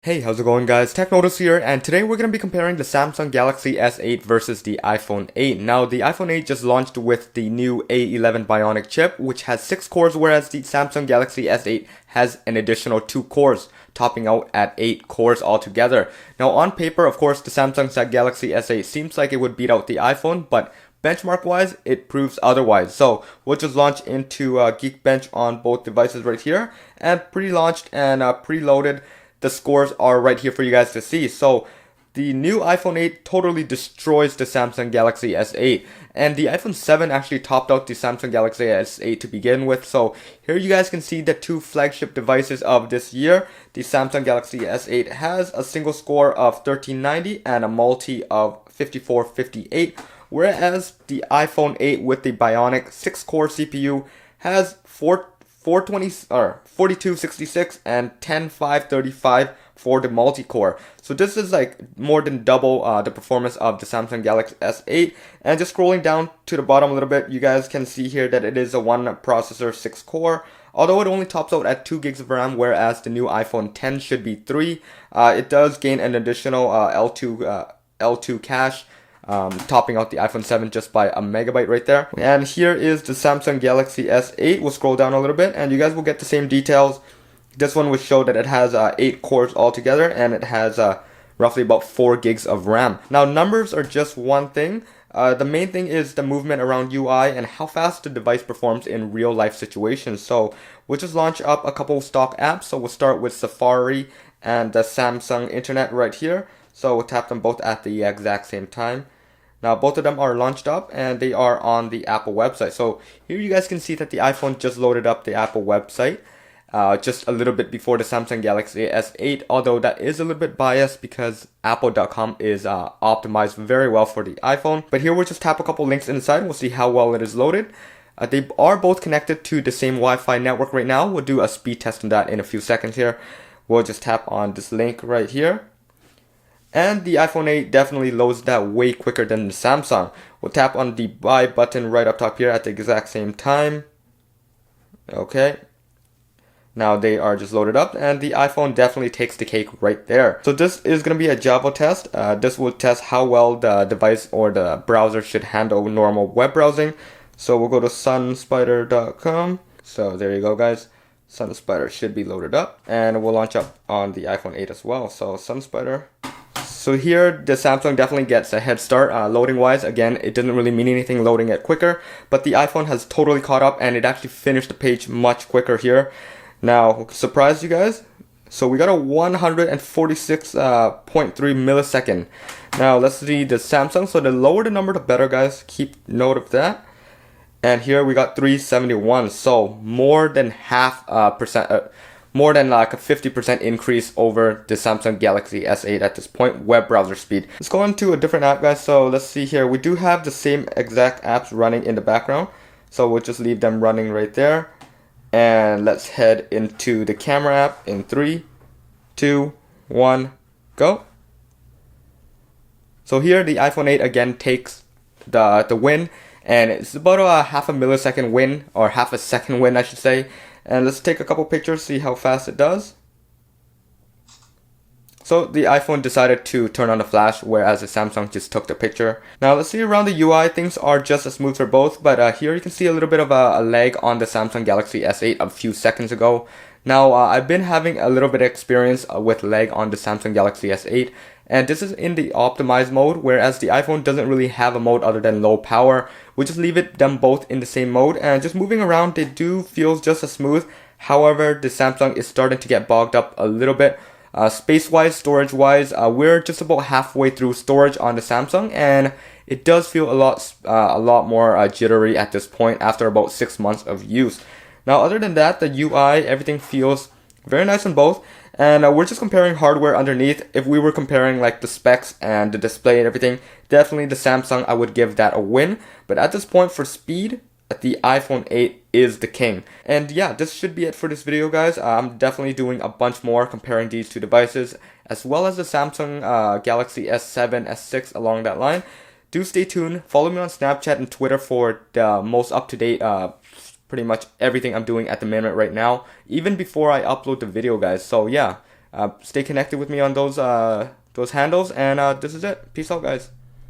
Hey, how's it going guys? TechNotice here, and today we're going to be comparing the Samsung Galaxy S8 versus the iPhone 8. Now, the iPhone 8 just launched with the new A11 Bionic Chip, which has 6 cores, whereas the Samsung Galaxy S8 has an additional 2 cores, topping out at 8 cores altogether. Now, on paper, of course, the Samsung Galaxy S8 seems like it would beat out the iPhone, but benchmark-wise, it proves otherwise. So, we'll just launch into Geekbench on both devices right here, and pre-launched and preloaded. The scores are right here for you guys to see. So the new iPhone 8 totally destroys the Samsung Galaxy S8, and the iPhone 7 actually topped out the Samsung Galaxy S8 to begin with. So here you guys can see the two flagship devices of this year. The Samsung Galaxy S8 has a single score of 1390 and a multi of 5458, whereas the iPhone 8 with the Bionic 6-core CPU has 4266 and 10535 for the multi-core. So this is like more than double the performance of the Samsung Galaxy S8. And just scrolling down to the bottom a little bit, you guys can see here that it is a 1 processor 6 core. Although it only tops out at 2 gigs of RAM, whereas the new iPhone 10 should be 3. It does gain an additional L2 cache, topping out the iPhone 7 just by a megabyte right there. And here is the Samsung Galaxy S8. We'll scroll down a little bit and you guys will get the same details. This one would show that it has 8 cores altogether, and it has roughly about 4 gigs of RAM. Now, numbers are just one thing. The main thing is the movement around UI and how fast the device performs in real life situations. So we'll just launch up a couple stock apps. So we'll start with Safari and the Samsung Internet right here. So we'll tap them both at the exact same time. Now both of them are launched up and they are on the Apple website. So here you guys can see that the iPhone just loaded up the Apple website just a little bit before the Samsung Galaxy S8, although that is a little bit biased because Apple.com is optimized very well for the iPhone. But here we'll just tap a couple links inside. We'll see how well it is loaded. They are both connected to the same Wi-Fi network right now. We'll do a speed test on that in a few seconds here. We'll just tap on this link right here. And the iPhone 8 definitely loads that way quicker than the Samsung. We'll tap on the buy button right up top here at the exact same time. Okay. Now they are just loaded up and the iPhone definitely takes the cake right there. So this is going to be a Java test. This will test how well the device or the browser should handle normal web browsing. So we'll go to sunspider.com. So there you go guys. Sunspider should be loaded up and we'll launch up on the iPhone 8 as well. So Sunspider. So here, the Samsung definitely gets a head start loading wise. Again, it didn't really mean anything loading it quicker, but the iPhone has totally caught up and it actually finished the page much quicker here. Now, surprise you guys. So we got a 146.3 millisecond. Now let's see the Samsung. So the lower the number, the better guys. Keep note of that. And here we got 371. So more than half more than like a 50% increase over the Samsung Galaxy S8 at this point, web browser speed. Let's go into a different app guys. So let's see here. We do have the same exact apps running in the background. So we'll just leave them running right there. And let's head into the camera app in 3, 2, 1, go. So here the iPhone 8 again takes the win. And it's about a half a millisecond win, or half a second win I should say. And let's take a couple pictures, see how fast it does. So the iPhone decided to turn on the flash, whereas the Samsung just took the picture. Now let's see around the UI, things are just as smooth for both, but here you can see a little bit of a lag on the Samsung Galaxy S8 a few seconds ago. Now I've been having a little bit of experience with lag on the Samsung Galaxy S8, and this is in the optimized mode, whereas the iPhone doesn't really have a mode other than low power. We just leave them both in the same mode, and just moving around, they do feel just as smooth. However, the Samsung is starting to get bogged up a little bit. Space-wise, storage-wise, we're just about halfway through storage on the Samsung, and it does feel a lot more jittery at this point after about 6 months of use. Now, other than that, the UI, everything feels very nice on both. And we're just comparing hardware underneath. If we were comparing like the specs and the display and everything, definitely the Samsung, I would give that a win. But at this point for speed, the iPhone 8 is the king. And yeah, this should be it for this video guys. I'm definitely doing a bunch more comparing these two devices, as well as the Samsung Galaxy S7, S6 along that line. Do stay tuned. Follow me on Snapchat and Twitter for the most up-to-date pretty much everything I'm doing at the minute right now, even before I upload the video guys. So yeah, Stay connected with me on those handles, and this is it. Peace out, guys.